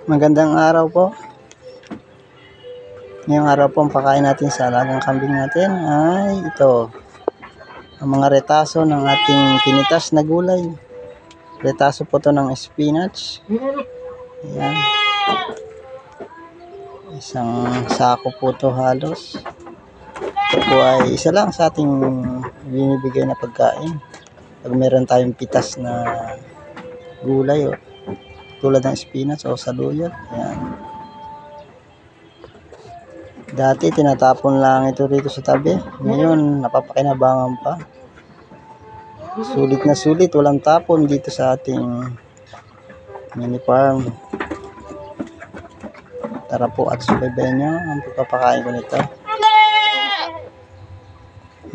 Magandang araw po. Ngayong araw po ang pakain natin sa alagang kambing natin ay ito. Ang mga retaso ng ating pinitas na gulay. Retaso po to ng spinach. Ayan. Isang sako po to halos. Ito po ay isa lang sa ating binibigay na pagkain. Pag meron tayong pitas na gulay tulad ng spinach o saluyot. Ayan. Dati tinatapon lang ito rito sa tabi. Ngayon napapakinabangan pa. Sulit na sulit, walang tapon dito sa ating mini farm. Tara po at subaybayan nyo ang pagpapakain ko nito.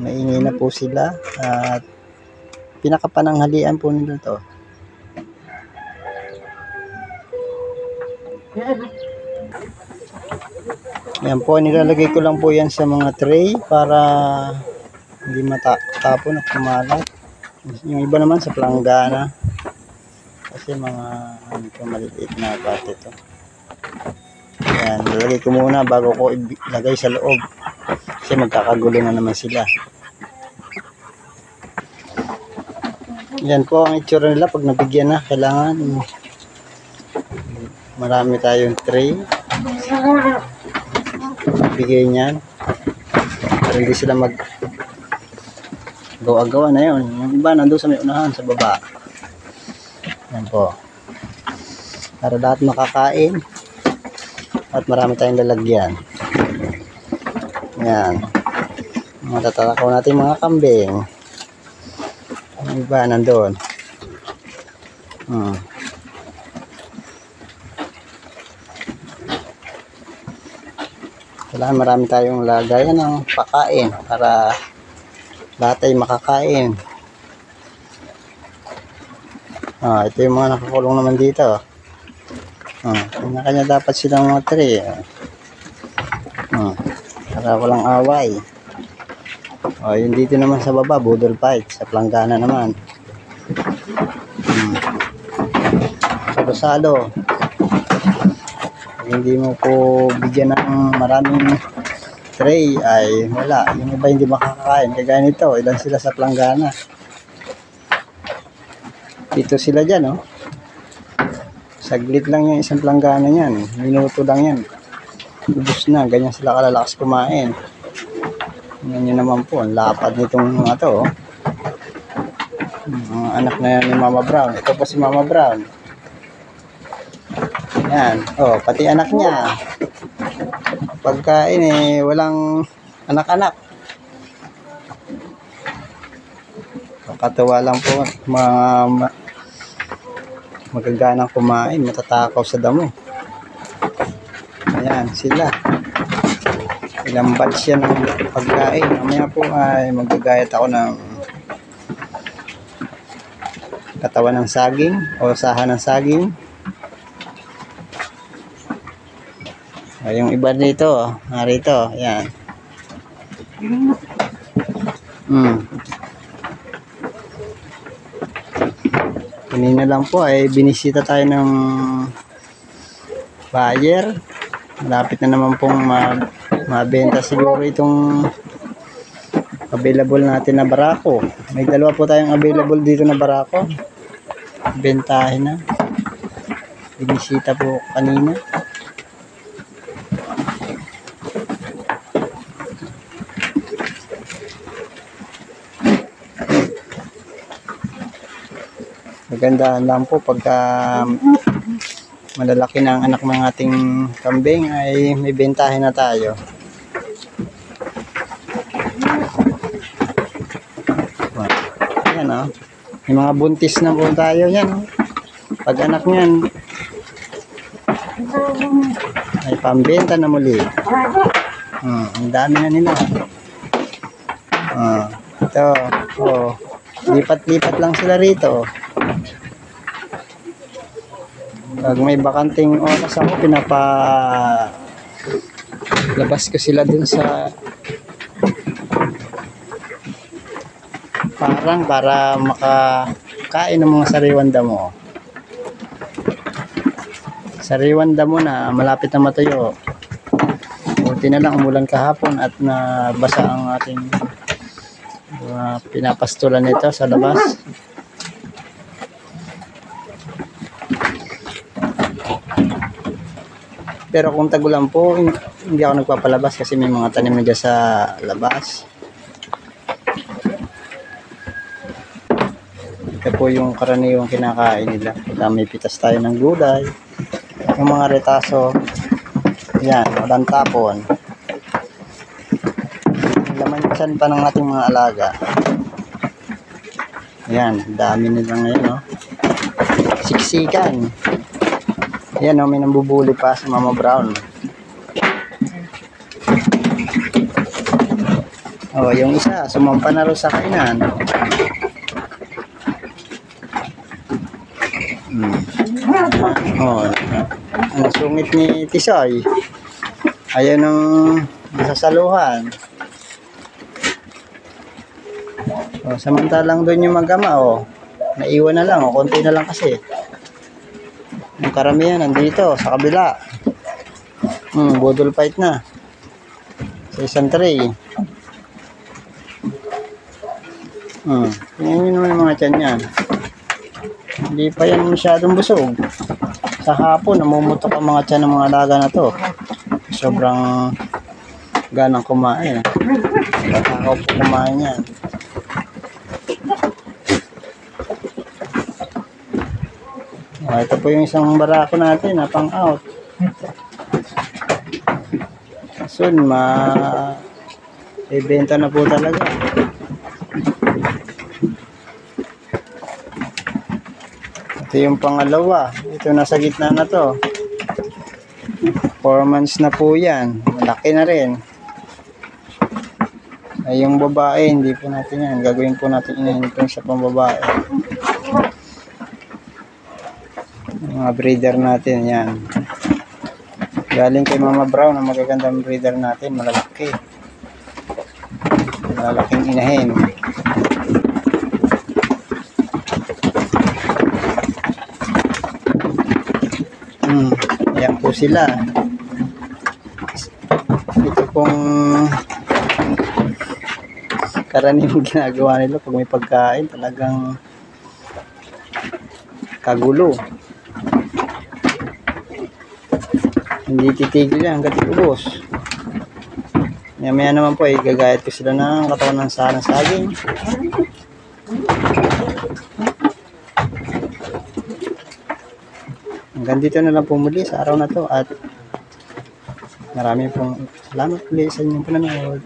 Maingay na po sila at pinakapananghalian po nila to. Yan po, nilalagay ko lang po yan sa mga tray para hindi matapon at kumalat. Yung iba naman sa planggana kasi mga maliliit na parte to. Yan, nilalagay ko muna bago ko ilagay sa loob kasi magkakagulo na naman sila. Yan po ang itsura nila pag nabigyan na. Kailangan marami tayong tray bigay niyan para hindi sila mag gawa-gawa na yun. Yung iba nandun sa may unahan sa baba. Yan po para lahat makakain at marami tayong lalagyan. Yan, matatatakaw natin mga kambing. Yung iba nandun. Kailangan marami tayong lagayan ng pakain para lahat ay makakain. Ito yung mga nakakulong naman dito. Kanya-kanya dapat silang mga tray. Para walang away. Yung dito naman sa baba, budol fight. Sa planggana naman. Salo-salo. Hindi mo po bigyan ng maraming tray ay wala. Yung iba hindi makakain. Kagaya nito, ilan sila sa planggana. Dito sila dyan, saglit lang yung isang planggana yan. Minuto lang yan. Ubus na. Ganyan sila kalalakas kumain. Yan yun naman po. Ang lapad nitong mga to. Mga anak na yan ni Mama Brown. Ito po si Mama Brown. Yan. Pati anak niya. Pagkain walang anak-anak. Katuwa lang po. Mga magaganang kumain. Matatakaw sa damo. Ayan sila. Ilang batch yan ng pagkain. Mamaya po ay magagayat ako ng katawan ng saging o sahan ng saging. Yung iba dito, narito, ayan. Kanina lang po ay binisita tayo ng buyer. Malapit na naman pong mabenta siguro itong available natin na barako. May dalawa po tayong available dito na barako. Bentahin na. Binisita po kanina. Magandaan lang po pagka malalaki na ang anak ng ating kambing ay may bentahin na tayo. Ayan may mga buntis na po tayo yan. Pag anak niyan ay pambenta na muli. Ang dami na nila. Ito lipat-lipat lang sila rito. Pag may bakanting oras ako, labas ko sila dun sa parang para makakain ng mga sariwang damo. sariwan damo na malapit na matuyo. Buti na lang umulan kahapon at nabasa ang ating pinapastulan nito sa labas. Pero kung tagulan po, hindi ako nagpapalabas kasi may mga tanim na dyan sa labas. Ito po yung karaniwang kinakain nila. May pitas tayo ng gulay. Yung mga retaso, yan, walang tapon. Laman dyan pa ng ating mga alaga. Yan, dami nila ngayon, no? Siksikan. Yan, no, may nambubuli pa sa Mama Brown. Oh, yung isa, sumampa na rin sa kainan. Oh, ang sungit ni Tisoy. Ayan ang nasasaluhan. Oh, samantalang doon yung mag-ama, oh. Naiwan na lang, oh, konti na lang kasi. Yung karamihan nandito sa kabila. Budol fight na. Sa isang tray. Tingnan nyo naman yung mga tiyan yan. Hindi pa yan masyadong busog. Sa hapon, namumutok ang mga tiyan ng mga alaga na to. Sobrang ganang kumain. Nakakaw po kumain yan. Ito po yung isang barako natin na pang out. Soon, ibenta na po talaga. Ito yung pangalawa. Ito nasa gitna na to. 4 months na po yan. Malaki na rin. Ay, yung babae, hindi po natin yan. Gagawin po natin inintong sa pambabae. Mga breeder natin yan. Galing kay Mama Brown ang magagandang breeder natin, malalaki. Malalaking inahin. Ayan po sila. Ito pong karaniwang ginagawa nila pag may pagkain, talagang kagulo. Hindi titigil yan hanggat ubos. Maya naman po ay gagayat ko sila ng katawan ng saging. Hanggang dito na lang po muli sa araw na to at marami pong salamat ulit sa inyong pinanood.